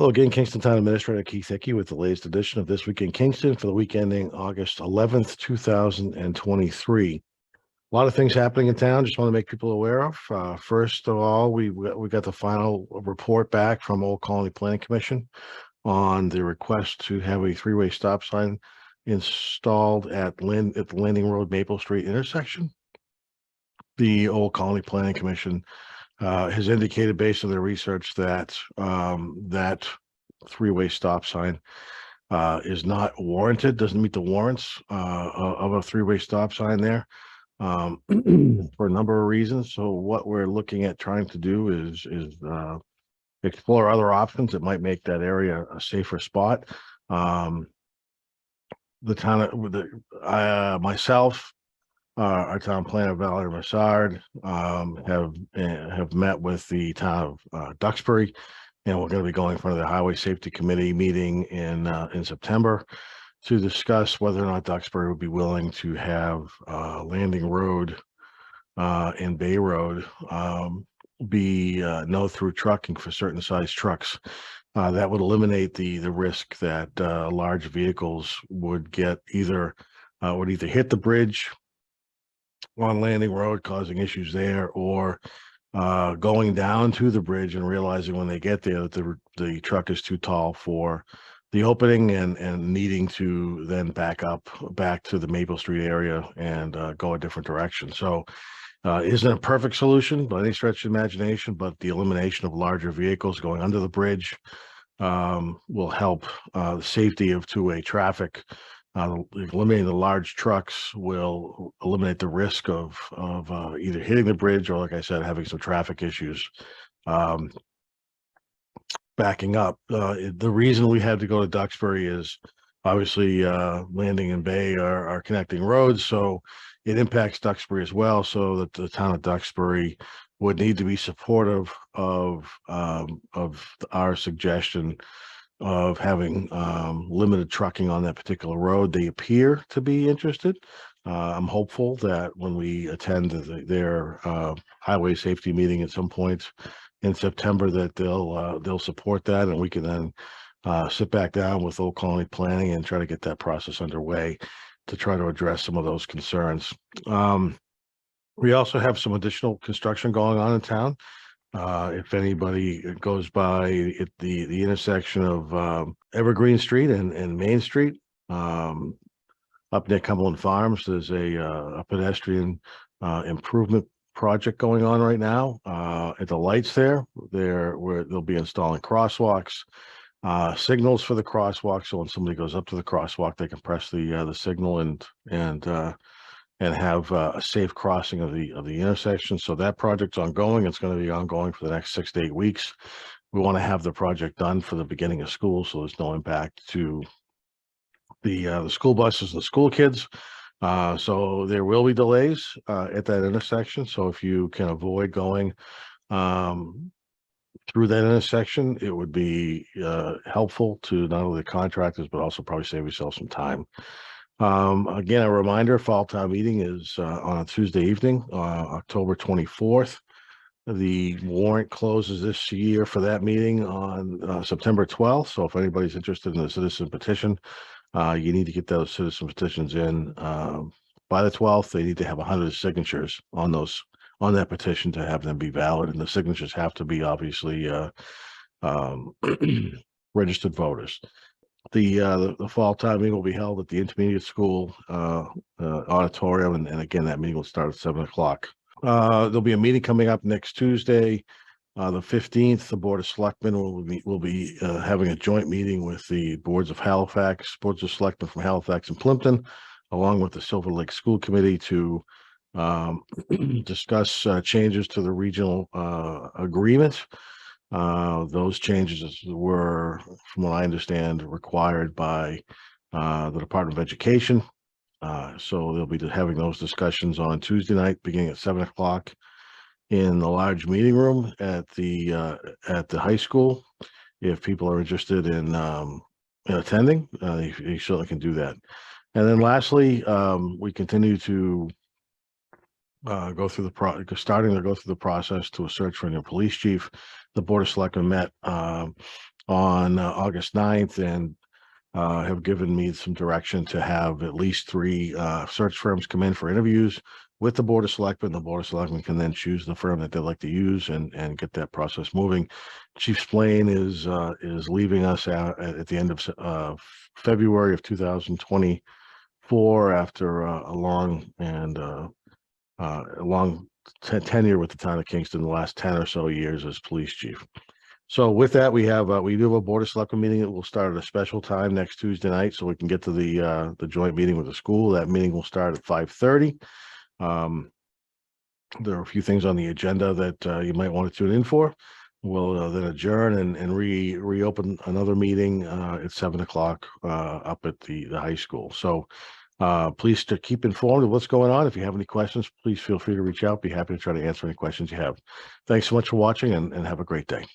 Hello again, Kingston Town Administrator Keith Hickey with the latest edition of This Week in Kingston for the week ending August 11th, 2023. A lot of things happening in town. Just want to make people aware of. First of all, we got the final report back from Old Colony Planning Commission on the request to have a three-way stop sign installed at the Landing Road Maple Street intersection. The Old Colony Planning Commission has indicated, based on their research, that that three-way stop sign is not warranted, doesn't meet the warrants of a three-way stop sign there for a number of reasons. So what we're looking at trying to do is explore other options that might make that area a safer spot. The town, myself, our town planner, Valerie Massard, have met with the town of Duxbury, and we're going to be going in front of the Highway Safety Committee meeting in September to discuss whether or not Duxbury would be willing to have Landing Road and Bay Road be no through trucking for certain size trucks. That would eliminate the risk that large vehicles would get either hit the bridge on Landing Road, causing issues there, or going down to the bridge and realizing when they get there that the truck is too tall for the opening and needing to then back to the Maple Street area and go a different direction. So isn't a perfect solution by any stretch of imagination, but the elimination of larger vehicles going under the bridge will help the safety of two-way traffic. Eliminating the large trucks will eliminate the risk of either hitting the bridge or, like I said, having some traffic issues backing up. The reason we had to go to Duxbury is obviously Landing and Bay are connecting roads, so it impacts Duxbury as well. So that the town of Duxbury would need to be supportive of our suggestion of having limited trucking on that particular road. They appear to be interested. I'm hopeful that when we attend their highway safety meeting at some point in September, that they'll support that, and we can then sit back down with Old Colony Planning and try to get that process underway to try to address some of those concerns. We also have some additional construction going on in town. If anybody goes by at the intersection of Evergreen Street and Main Street, up near Cumberland Farms, there's a pedestrian improvement project going on right now. At the lights where they'll be installing crosswalks, signals for the crosswalk. So when somebody goes up to the crosswalk, they can press the signal and have a safe crossing of the intersection. So that project's ongoing. It's going to be ongoing for the next 6 to 8 weeks. We want to have the project done for the beginning of school, so there's no impact to the school buses and the school kids. So there will be delays at that intersection. So if you can avoid going through that intersection, it would be helpful to not only the contractors, but also probably save yourself some time. Again, a reminder, fall town meeting is on a Tuesday evening, October 24th. The warrant closes this year for that meeting on September 12th. So if anybody's interested in the citizen petition, you need to get those citizen petitions in by the 12th. They need to have 100 signatures on that petition to have them be valid, and the signatures have to be obviously registered voters. The fall town meeting will be held at the intermediate school auditorium, and again, that meeting will start at 7 o'clock. There'll be a meeting coming up next Tuesday, the 15th. The Board of Selectmen will be having a joint meeting with the boards of selectmen from Halifax and Plimpton, along with the Silver Lake School Committee, to discuss changes to the regional agreement. Those changes were, from what I understand, required by the Department of Education. So they'll be having those discussions on Tuesday night, beginning at 7 o'clock in the large meeting room at the high school. If people are interested in attending, you certainly can do that. And then lastly, we continue to starting to go through the process to a search for a new police chief. The Board of Selectmen met on on August 9th, and have given me some direction to have at least 3 search firms come in for interviews with the Board of Selectmen. The Board of Selectmen can then choose the firm that they'd like to use and get that process moving. Chief Splain is leaving us out at the end of February of 2024 after a long tenure with the town of Kingston, the last 10 or so years as police chief. So with that, we do have a Board of Selectmen meeting that will start at a special time next Tuesday night, so we can get to the joint meeting with the school. That meeting will start at 5:30. There are a few things on the agenda that you might want to tune in for. We'll then adjourn and reopen another meeting at 7 o'clock up at the high school. So please to keep informed of what's going on. If you have any questions, please feel free to reach out. Be happy to try to answer any questions you have. Thanks so much for watching, and have a great day.